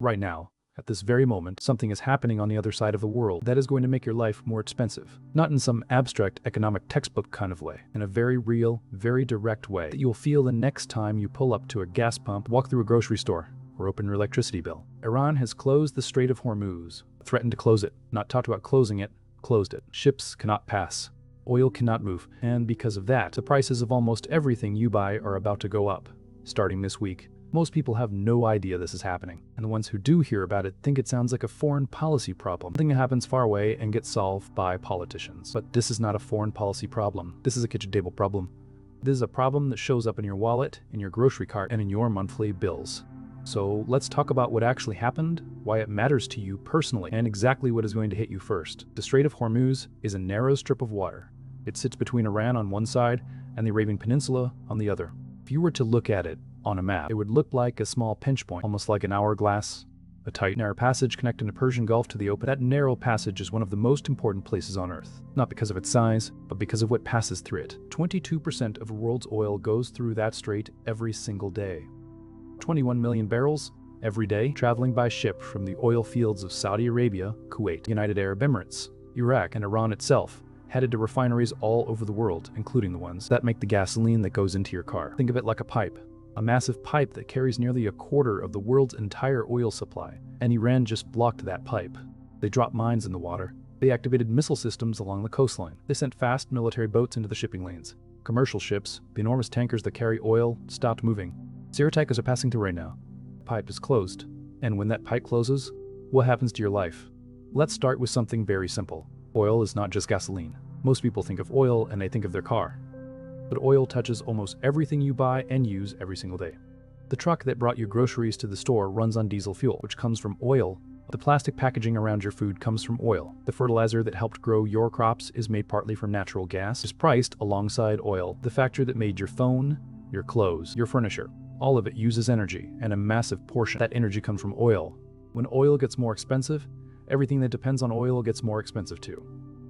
Right now, at this very moment, something is happening on the other side of the world that is going to make your life more expensive. Not in some abstract economic textbook kind of way, in a very real, very direct way that you'll feel the next time you pull up to a gas pump, walk through a grocery store, or open your electricity bill. Iran has closed the Strait of Hormuz, threatened to close it, not talked about closing it, closed it. Ships cannot pass. Oil cannot move. And because of that, the prices of almost everything you buy are about to go up, starting this week. Most people have no idea this is happening, and the ones who do hear about it think it sounds like a foreign policy problem, something that happens far away and gets solved by politicians. But this is not a foreign policy problem. This is a kitchen table problem. This is a problem that shows up in your wallet, in your grocery cart, and in your monthly bills. So let's talk about what actually happened, why it matters to you personally, and exactly what is going to hit you first. The Strait of Hormuz is a narrow strip of water. It sits between Iran on one side and the Arabian Peninsula on the other. If you were to look at it on a map, it would look like a small pinch point, almost like an hourglass, a tight, narrow passage connecting the Persian Gulf to the open. That narrow passage is one of the most important places on Earth, not because of its size, but because of what passes through it. 22% of the world's oil goes through that strait every single day. 21 million barrels every day traveling by ship from the oil fields of Saudi Arabia, Kuwait, United Arab Emirates, Iraq, and Iran itself, headed to refineries all over the world, including the ones that make the gasoline that goes into your car. Think of it like a pipe. A massive pipe that carries nearly a quarter of the world's entire oil supply, and Iran just blocked that pipe. They dropped mines in the water. They activated missile systems along the coastline. They sent fast military boats into the shipping lanes. Commercial ships, the enormous tankers that carry oil, stopped moving. Zero tankers are passing through right now. The pipe is closed. And when that pipe closes, what happens to your life? Let's start with something very simple. Oil is not just gasoline. Most people think of oil and they think of their car. But oil touches almost everything you buy and use every single day. The truck that brought your groceries to the store runs on diesel fuel, which comes from oil. The plastic packaging around your food comes from oil. The fertilizer that helped grow your crops is made partly from natural gas, is priced alongside oil. The factory that made your phone, your clothes, your furniture, all of it uses energy, and a massive portion of that energy comes from oil. When oil gets more expensive, everything that depends on oil gets more expensive too.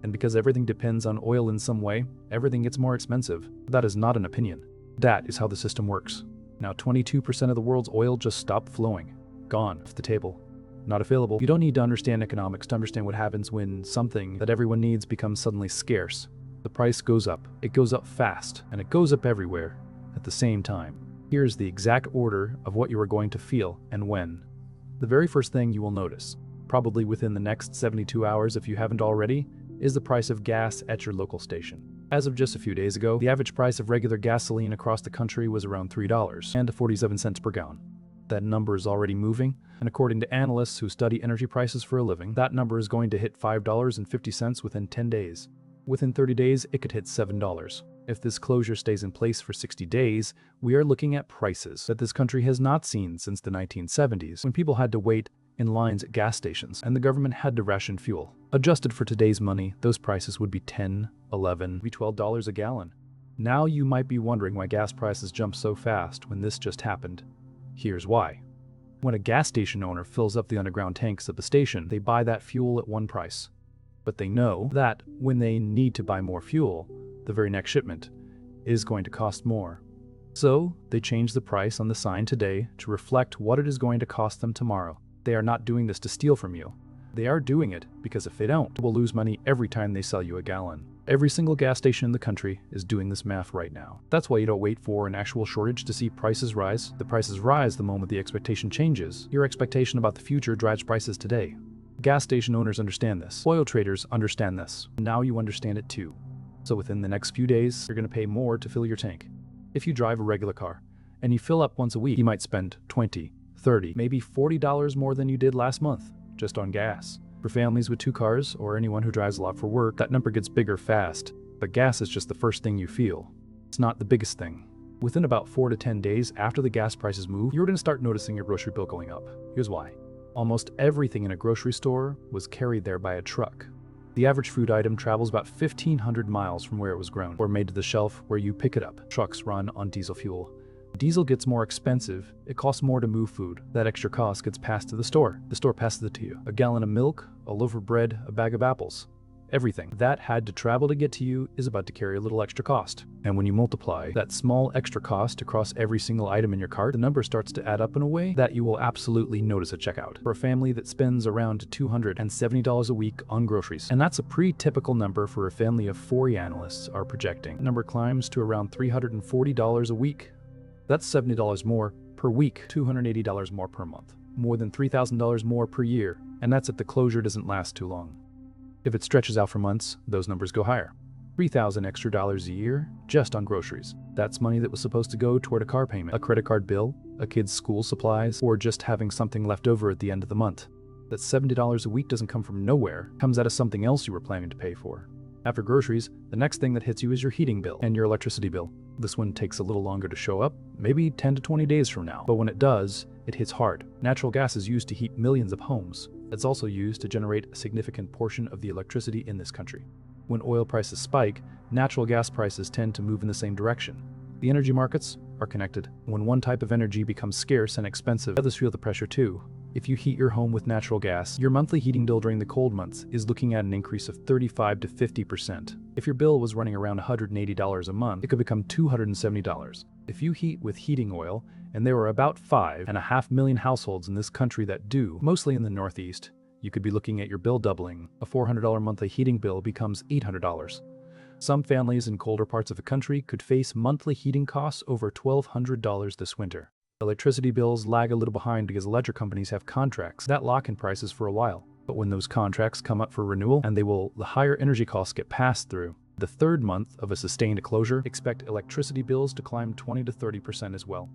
And because everything depends on oil in some way, everything gets more expensive. That is not an opinion. That is how the system works. Now 22% of the world's oil just stopped flowing. Gone off the table. Not available. You don't need to understand economics to understand what happens when something that everyone needs becomes suddenly scarce. The price goes up. It goes up fast, and it goes up everywhere at the same time. Here's the exact order of what you are going to feel and when. The very first thing you will notice, probably within the next 72 hours if you haven't already, is the price of gas at your local station. As of just a few days ago, the average price of regular gasoline across the country was around $3.47 per gallon. That number is already moving, and according to analysts who study energy prices for a living, that number is going to hit $5.50 within 10 days. Within 30 days, it could hit $7. If this closure stays in place for 60 days, we are looking at prices that this country has not seen since the 1970s, when people had to wait in lines at gas stations and the government had to ration fuel. Adjusted for today's money, those prices would be $10, $11, maybe $12 a gallon. Now you might be wondering why gas prices jump so fast when this just happened. Here's why. When a gas station owner fills up the underground tanks at the station, they buy that fuel at one price. But they know that when they need to buy more fuel, the very next shipment is going to cost more. So they change the price on the sign today to reflect what it is going to cost them tomorrow. They are not doing this to steal from you. They are doing it because if they don't, they will lose money every time they sell you a gallon. Every single gas station in the country is doing this math right now. That's why you don't wait for an actual shortage to see prices rise. The prices rise the moment the expectation changes. Your expectation about the future drives prices today. Gas station owners understand this. Oil traders understand this. Now you understand it too. So within the next few days, you're going to pay more to fill your tank. If you drive a regular car and you fill up once a week, you might spend $20, $30, maybe $40 more than you did last month just on gas. For families with 2 cars or anyone who drives a lot for work, that number gets bigger fast. But gas is just the first thing you feel. It's not the biggest thing. Within about 4 to 10 days after the gas prices move, you're going to start noticing your grocery bill going up. Here's why. Almost everything in a grocery store was carried there by a truck. The average food item travels about 1,500 miles from where it was grown or made to the shelf where you pick it up. Trucks run on diesel fuel. Diesel gets more expensive. It costs more to move food. That extra cost gets passed to the store. The store passes it to you. A gallon of milk, a loaf of bread, a bag of apples. Everything that had to travel to get to you is about to carry a little extra cost. And when you multiply that small extra cost across every single item in your cart, the number starts to add up in a way that you will absolutely notice at checkout. For a family that spends around $270 a week on groceries, and that's a pretty typical number for a family of 4 analysts are projecting. The number climbs to around $340 a week. That's $70 more per week, $280 more per month, more than $3,000 more per year, and that's if the closure doesn't last too long. If it stretches out for months, those numbers go higher. $3,000 extra a year just on groceries. That's money that was supposed to go toward a car payment, a credit card bill, a kid's school supplies, or just having something left over at the end of the month. That $70 a week doesn't come from nowhere, it comes out of something else you were planning to pay for. After groceries, the next thing that hits you is your heating bill and your electricity bill. This one takes a little longer to show up, maybe 10 to 20 days from now. But when it does, it hits hard. Natural gas is used to heat millions of homes. It's also used to generate a significant portion of the electricity in this country. When oil prices spike, natural gas prices tend to move in the same direction. The energy markets are connected. When one type of energy becomes scarce and expensive, others feel the pressure too. If you heat your home with natural gas, your monthly heating bill during the cold months is looking at an increase of 35 to 50%. If your bill was running around $180 a month, it could become $270. If you heat with heating oil, and there are about 5.5 million households in this country that do, mostly in the Northeast, you could be looking at your bill doubling. A $400 monthly heating bill becomes $800. Some families in colder parts of the country could face monthly heating costs over $1,200 this winter. Electricity bills lag a little behind because electric companies have contracts that lock in prices for a while. But when those contracts come up for renewal, the higher energy costs get passed through. The third month of a sustained closure, expect electricity bills to climb 20 to 30% as well.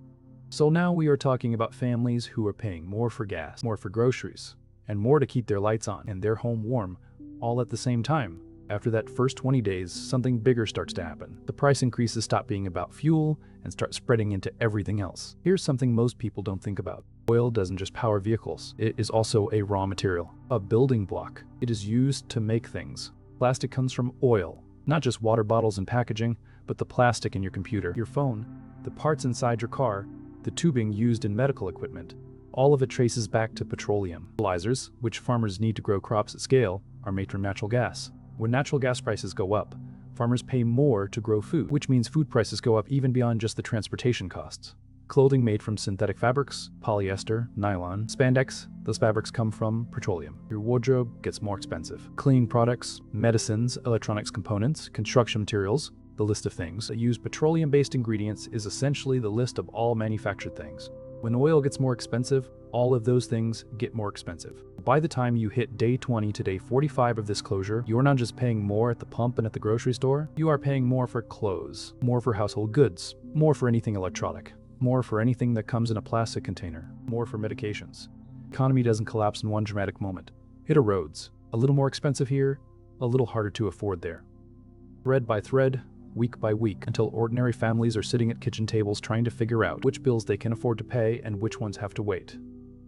So now we are talking about families who are paying more for gas, more for groceries, and more to keep their lights on and their home warm, all at the same time. After that first 20 days, something bigger starts to happen. The price increases stop being about fuel and start spreading into everything else. Here's something most people don't think about. Oil doesn't just power vehicles. It is also a raw material, a building block. It is used to make things. Plastic comes from oil, not just water bottles and packaging, but the plastic in your computer, your phone, the parts inside your car, the tubing used in medical equipment. All of it traces back to petroleum. Fertilizers, which farmers need to grow crops at scale, are made from natural gas. When natural gas prices go up, farmers pay more to grow food, which means food prices go up even beyond just the transportation costs. Clothing made from synthetic fabrics, polyester, nylon, spandex, those fabrics come from petroleum. Your wardrobe gets more expensive. Cleaning products, medicines, electronics components, construction materials, the list of things that use petroleum-based ingredients is essentially the list of all manufactured things. When oil gets more expensive, all of those things get more expensive. By the time you hit day 20 to day 45 of this closure, you're not just paying more at the pump and at the grocery store, you are paying more for clothes, more for household goods, more for anything electronic, more for anything that comes in a plastic container, more for medications. The economy doesn't collapse in one dramatic moment. It erodes. A little more expensive here, a little harder to afford there. Thread by thread, week by week, until ordinary families are sitting at kitchen tables trying to figure out which bills they can afford to pay and which ones have to wait.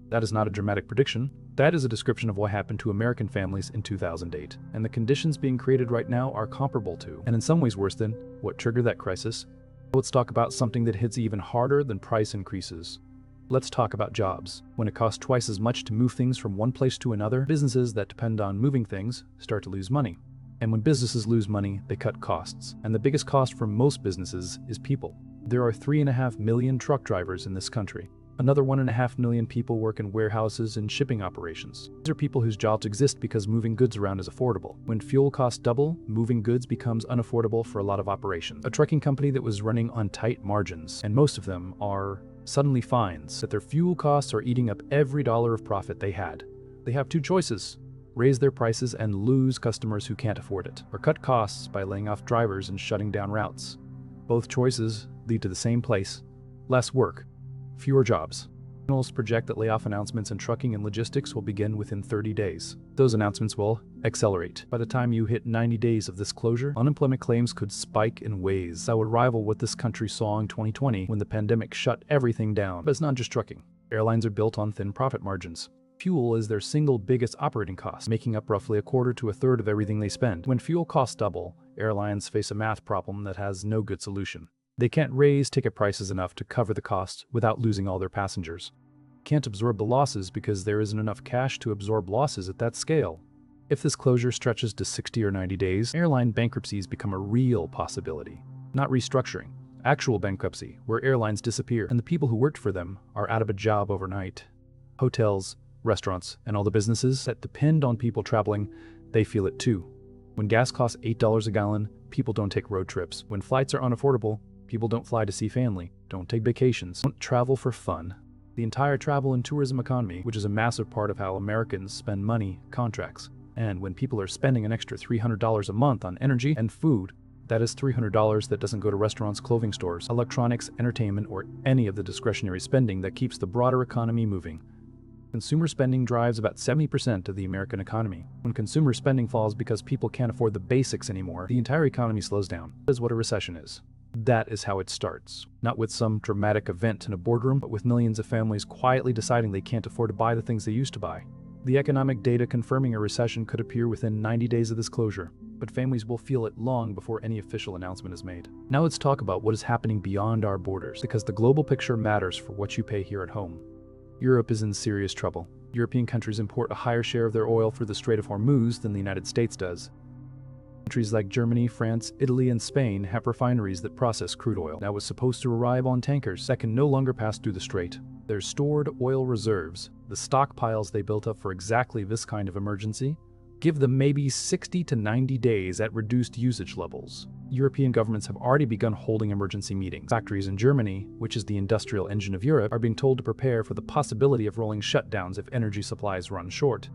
That is not a dramatic prediction. That is a description of what happened to American families in 2008. And the conditions being created right now are comparable to, and in some ways worse than, what triggered that crisis. Let's talk about something that hits even harder than price increases. Let's talk about jobs. When it costs twice as much to move things from one place to another, businesses that depend on moving things start to lose money. And when businesses lose money, they cut costs. And the biggest cost for most businesses is people. There are 3.5 million truck drivers in this country. Another 1.5 million people work in warehouses and shipping operations. These are people whose jobs exist because moving goods around is affordable. When fuel costs double, moving goods becomes unaffordable for a lot of operations. A trucking company that was running on tight margins, and most of them are, suddenly finds that their fuel costs are eating up every dollar of profit they had. They have two choices: raise their prices and lose customers who can't afford it, or cut costs by laying off drivers and shutting down routes. Both choices lead to the same place: less work, fewer jobs. Analysts project that layoff announcements in trucking and logistics will begin within 30 days. Those announcements will accelerate. By the time you hit 90 days of this closure, unemployment claims could spike in ways that would rival what this country saw in 2020 when the pandemic shut everything down. But it's not just trucking. Airlines are built on thin profit margins. Fuel is their single biggest operating cost, making up roughly a quarter to a third of everything they spend. When fuel costs double, airlines face a math problem that has no good solution. They can't raise ticket prices enough to cover the cost without losing all their passengers. Can't absorb the losses because there isn't enough cash to absorb losses at that scale. If this closure stretches to 60 or 90 days, airline bankruptcies become a real possibility. Not restructuring, actual bankruptcy, where airlines disappear and the people who worked for them are out of a job overnight. Hotels, restaurants, and all the businesses that depend on people traveling, they feel it too. When gas costs $8 a gallon, people don't take road trips. When flights are unaffordable, people don't fly to see family, don't take vacations, don't travel for fun. The entire travel and tourism economy, which is a massive part of how Americans spend money, contracts. And when people are spending an extra $300 a month on energy and food, that is $300 that doesn't go to restaurants, clothing stores, electronics, entertainment, or any of the discretionary spending that keeps the broader economy moving. Consumer spending drives about 70% of the American economy. When consumer spending falls because people can't afford the basics anymore, the entire economy slows down. That is what a recession is. That is how it starts. Not with some dramatic event in a boardroom, but with millions of families quietly deciding they can't afford to buy the things they used to buy. The economic data confirming a recession could appear within 90 days of this closure, but families will feel it long before any official announcement is made. Now let's talk about what is happening beyond our borders, because the global picture matters for what you pay here at home. Europe is in serious trouble. European countries import a higher share of their oil through the Strait of Hormuz than the United States does. Countries like Germany, France, Italy, and Spain have refineries that process crude oil. Now it's supposed to arrive on tankers that can no longer pass through the strait. Their stored oil reserves, the stockpiles they built up for exactly this kind of emergency, give them maybe 60 to 90 days at reduced usage levels. European governments have already begun holding emergency meetings. Factories in Germany, which is the industrial engine of Europe, are being told to prepare for the possibility of rolling shutdowns if energy supplies run short.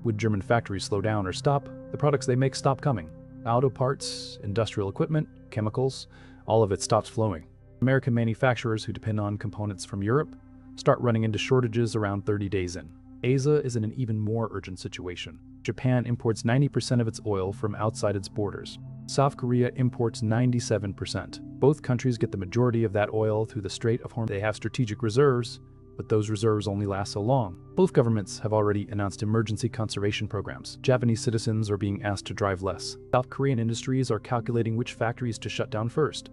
Would German factories slow down or stop, the products they make stop coming. Auto parts, industrial equipment, chemicals, all of it stops flowing. American manufacturers who depend on components from Europe start running into shortages around 30 days in. Asia is in an even more urgent situation. Japan imports 90% of its oil from outside its borders. South Korea imports 97%. Both countries get the majority of that oil through the Strait of Hormuz. They have strategic reserves, but those reserves only last so long. Both governments have already announced emergency conservation programs. Japanese citizens are being asked to drive less. South Korean industries are calculating which factories to shut down first.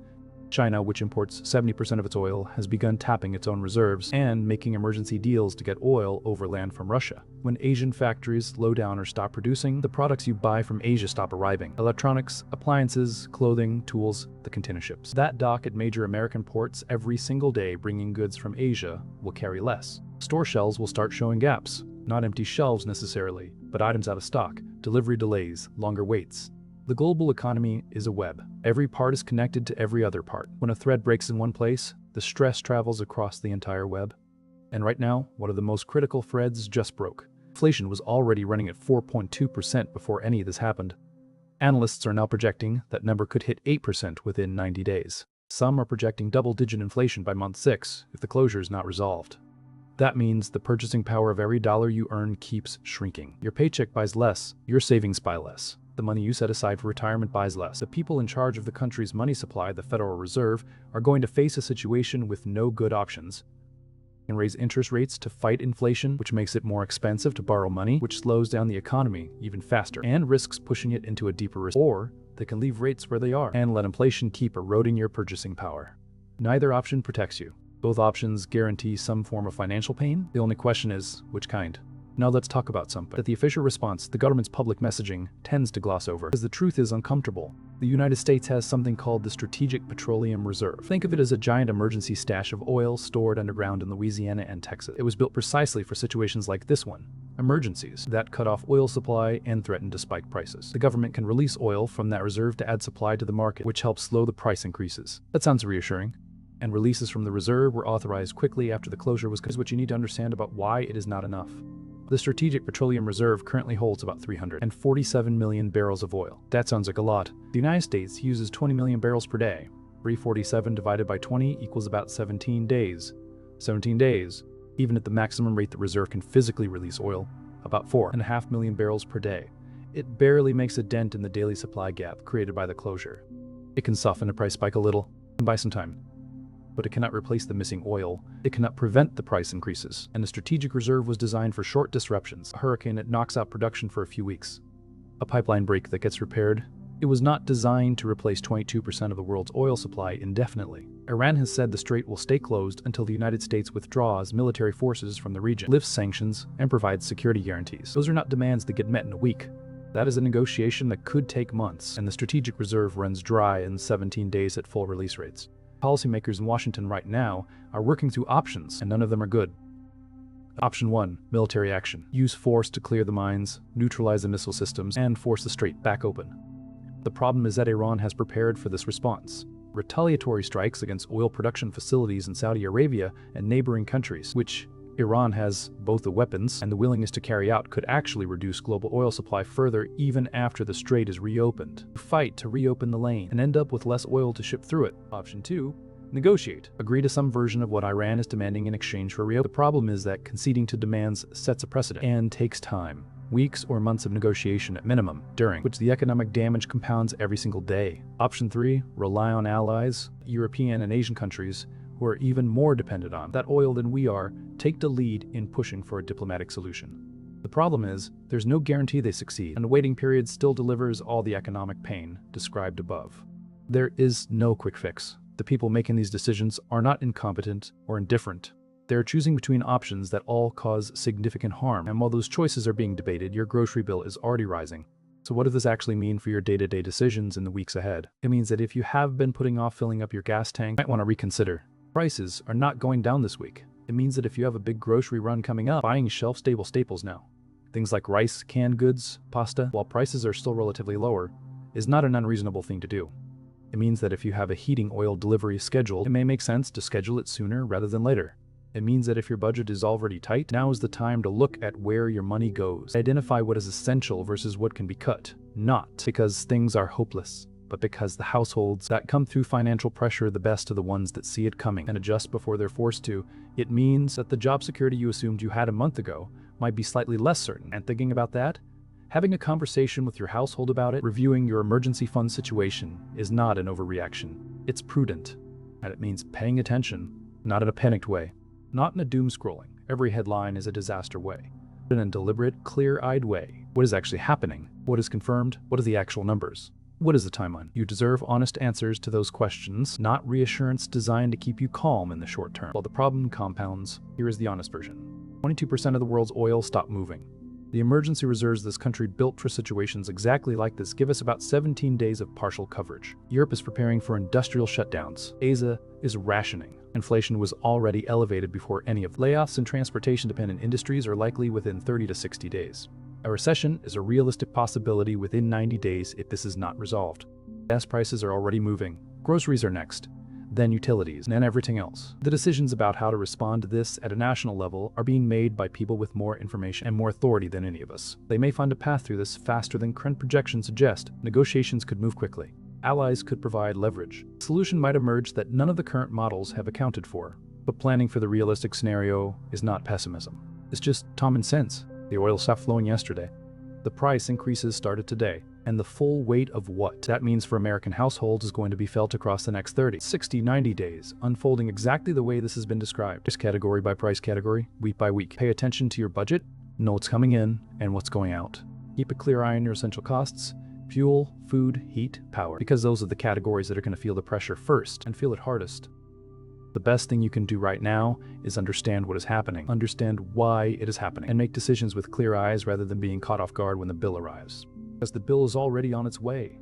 China, which imports 70% of its oil, has begun tapping its own reserves and making emergency deals to get oil overland from Russia. When Asian factories slow down or stop producing, the products you buy from Asia stop arriving. Electronics, appliances, clothing, tools, the container ships that dock at major American ports every single day bringing goods from Asia will carry less. Store shelves will start showing gaps. Not empty shelves necessarily, but items out of stock, delivery delays, longer waits. The global economy is a web. Every part is connected to every other part. When a thread breaks in one place, the stress travels across the entire web. And right now, one of the most critical threads just broke. Inflation was already running at 4.2% before any of this happened. Analysts are now projecting that number could hit 8% within 90 days. Some are projecting double-digit inflation by month 6 if the closure is not resolved. That means the purchasing power of every dollar you earn keeps shrinking. Your paycheck buys less, your savings buy less. The money you set aside for retirement buys less. The people in charge of the country's money supply, the Federal Reserve, are going to face a situation with no good options. They can raise interest rates to fight inflation, which makes it more expensive to borrow money, which slows down the economy even faster and risks pushing it into a deeper recession. Or they can leave rates where they are and let inflation keep eroding your purchasing power. Neither option protects you. Both options guarantee some form of financial pain. The only question is, which kind? Now let's talk about something that the official response, the government's public messaging, tends to gloss over, because the truth is uncomfortable. The United States has something called the Strategic Petroleum Reserve. Think of it as a giant emergency stash of oil stored underground in Louisiana and Texas. It was built precisely for situations like this one, emergencies that cut off oil supply and threaten to spike prices. The government can release oil from that reserve to add supply to the market, which helps slow the price increases. That sounds reassuring. And releases from the reserve were authorized quickly after the closure was what you need to understand about why it is not enough. The Strategic Petroleum Reserve currently holds about 347 million barrels of oil. That sounds like a lot. The United States uses 20 million barrels per day. 347 divided by 20 equals about 17 days. 17 days, even at the maximum rate the reserve can physically release oil, about 4.5 million barrels per day. It barely makes a dent in the daily supply gap created by the closure. It can soften a price spike a little and buy some time. But it cannot replace the missing oil. It cannot prevent the price increases. And the strategic reserve was designed for short disruptions. A hurricane that knocks out production for a few weeks. A pipeline break that gets repaired. It was not designed to replace 22% of the world's oil supply indefinitely. Iran has said the strait will stay closed until the United States withdraws military forces from the region, lifts sanctions, and provides security guarantees. Those are not demands that get met in a week. That is a negotiation that could take months, and the strategic reserve runs dry in 17 days at full release rates. Policymakers in Washington right now are working through options, and none of them are good. Option 1. Military action. Use force to clear the mines, neutralize the missile systems, and force the strait back open. The problem is that Iran has prepared for this response. Retaliatory strikes against oil production facilities in Saudi Arabia and neighboring countries, which Iran has both the weapons and the willingness to carry out, could actually reduce global oil supply further even after the strait is reopened. Fight to reopen the lane and end up with less oil to ship through it. Option 2. Negotiate. Agree to some version of what Iran is demanding in exchange for reopening. The problem is that conceding to demands sets a precedent and takes time. Weeks or months of negotiation at minimum, during which the economic damage compounds every single day. Option 3. Rely on allies, European and Asian countries, who are even more dependent on that oil than we are, take the lead in pushing for a diplomatic solution. The problem is, there's no guarantee they succeed, and the waiting period still delivers all the economic pain described above. There is no quick fix. The people making these decisions are not incompetent or indifferent. They're choosing between options that all cause significant harm, and while those choices are being debated, your grocery bill is already rising. So what does this actually mean for your day-to-day decisions in the weeks ahead? It means that if you have been putting off filling up your gas tank, you might want to reconsider. Prices are not going down this week. It means that if you have a big grocery run coming up, buying shelf-stable staples now, things like rice, canned goods, pasta, while prices are still relatively lower, is not an unreasonable thing to do. It means that if you have a heating oil delivery scheduled, it may make sense to schedule it sooner rather than later. It means that if your budget is already tight, now is the time to look at where your money goes. Identify what is essential versus what can be cut. Not because things are hopeless, but because the households that come through financial pressure are the best of the ones that see it coming and adjust before they're forced to. It means that the job security you assumed you had a month ago might be slightly less certain. And thinking about that, having a conversation with your household about it, reviewing your emergency fund situation, is not an overreaction. It's prudent, and it means paying attention, not in a panicked way. Not in a doom-scrolling, every headline is a disaster way, but in a deliberate, clear-eyed way. What is actually happening? What is confirmed? What are the actual numbers? What is the timeline? You deserve honest answers to those questions, not reassurance designed to keep you calm in the short term. While the problem compounds, here is the honest version. 22% of the world's oil stopped moving. The emergency reserves this country built for situations exactly like this give us about 17 days of partial coverage. Europe is preparing for industrial shutdowns. Asia is rationing. Inflation was already elevated before any of layoffs in transportation-dependent industries are likely within 30 to 60 days. A recession is a realistic possibility within 90 days if this is not resolved. Gas prices are already moving. Groceries are next, then utilities, and then everything else. The decisions about how to respond to this at a national level are being made by people with more information and more authority than any of us. They may find a path through this faster than current projections suggest. Negotiations could move quickly. Allies could provide leverage. A solution might emerge that none of the current models have accounted for. But planning for the realistic scenario is not pessimism. It's just common sense. The oil stopped flowing yesterday. The price increases started today. And the full weight of what that means for American households is going to be felt across the next 30, 60, 90 days, unfolding exactly the way this has been described. Price category by price category, week by week. Pay attention to your budget, know what's coming in and what's going out. Keep a clear eye on your essential costs, fuel, food, heat, power, because those are the categories that are going to feel the pressure first and feel it hardest. The best thing you can do right now is understand what is happening, understand why it is happening, and make decisions with clear eyes rather than being caught off guard when the bill arrives. Because the bill is already on its way.